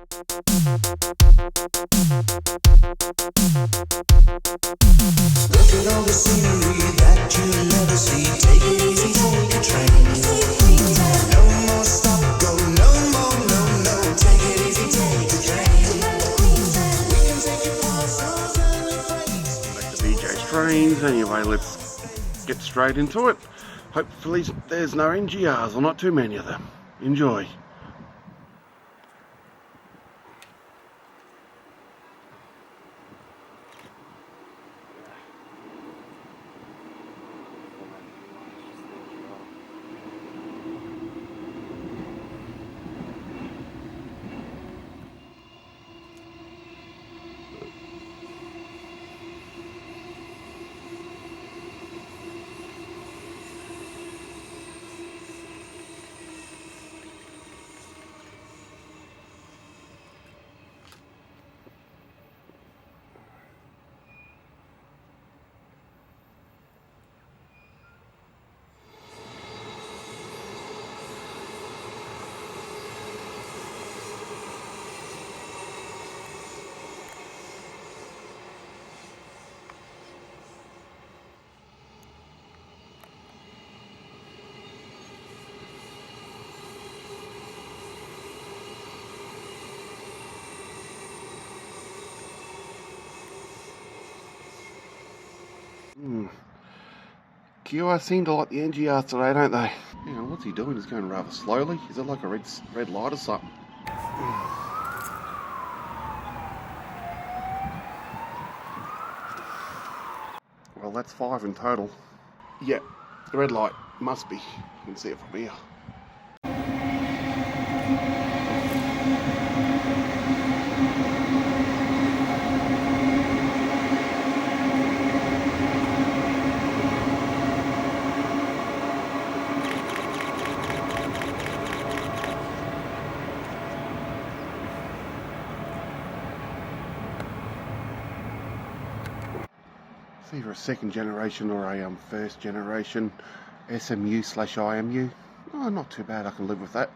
Look at all the scenery that you'll never see. Take it easy, take a train. No more stop, go, no more, no, no. Take it easy, take a train. We can take you parcels and the freight. Back to BJ's Trains. Anyway, let's get straight into it. Hopefully there's no NGRs, or not too many of them. Enjoy. QI seem to like the NGRs today, don't they? Hang on, what's he doing? He's going rather slowly. Is it like a red light or something? Well, that's 5 in total. Yeah, the red light must be. You can see it from here. It's either a second generation or a first generation SMU/IMU. Oh, not too bad. I can live with that.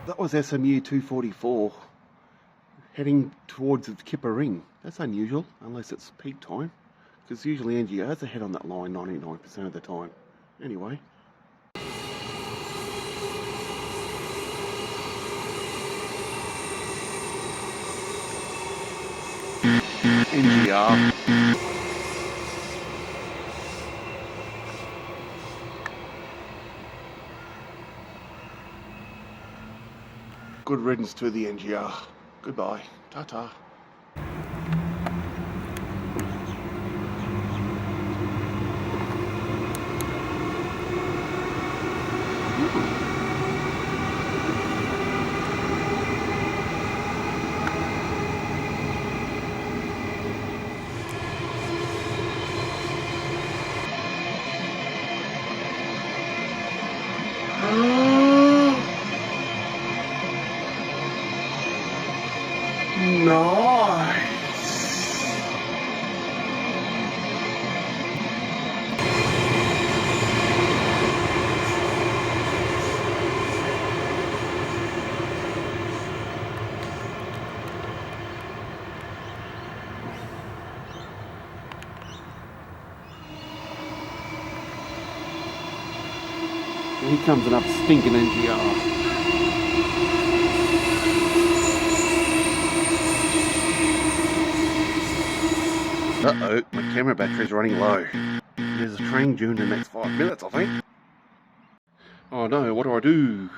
That was SMU 244 heading towards the Kipper Ring. That's unusual, unless it's peak time, because usually NGRs are head on that line 99% of the time. Anyway. NGR. Good riddance to the NGR. Goodbye. Ta-ta. Here comes an up stinking NGR. Uh-oh, my camera battery's running low. There's a train due in the next 5 minutes, I think. Oh no, what do?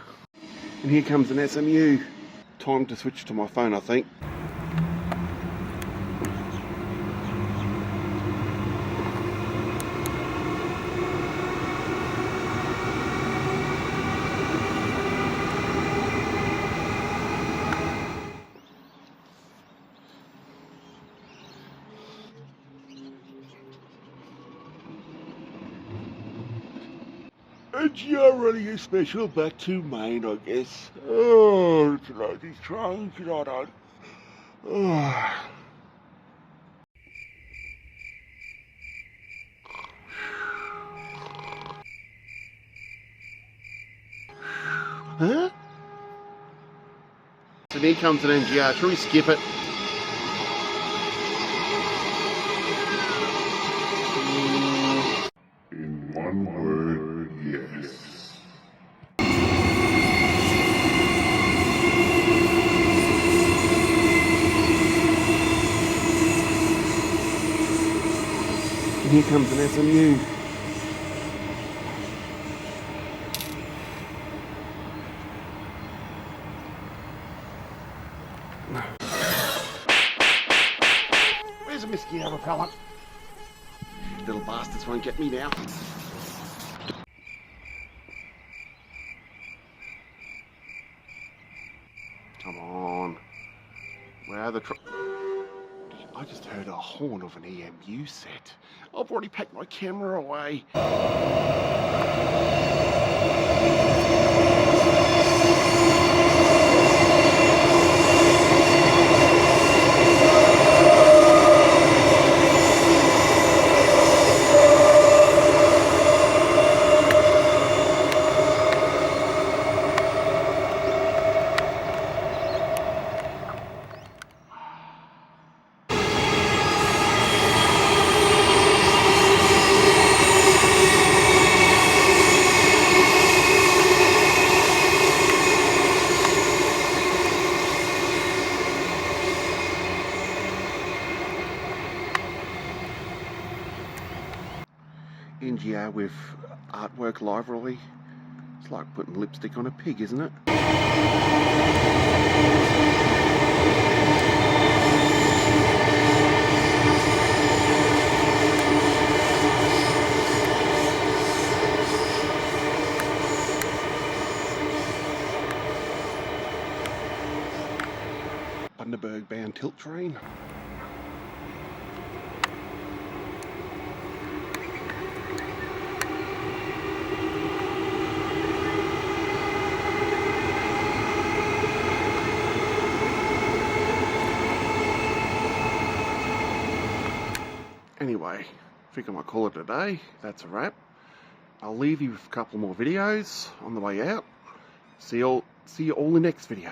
And here comes an SMU. Time to switch to my phone, I think. And you're running a special back to Maine, I guess. Oh, it's like these trains, I don't. Oh. Huh? So here comes an NGR. Shall we skip it? In one word, yes. And here comes an SMU. Where's the mosquito repellent? Little bastards won't get me now. Come on. Where are the I just heard a horn of an EMU set. I've already packed my camera away. NGR with artwork library. It's like putting lipstick on a pig, isn't it? Bundaberg bound tilt train. Anyway, I think I might call it a day. That's a wrap. I'll leave you with a couple more videos on the way out. See you all in the next video.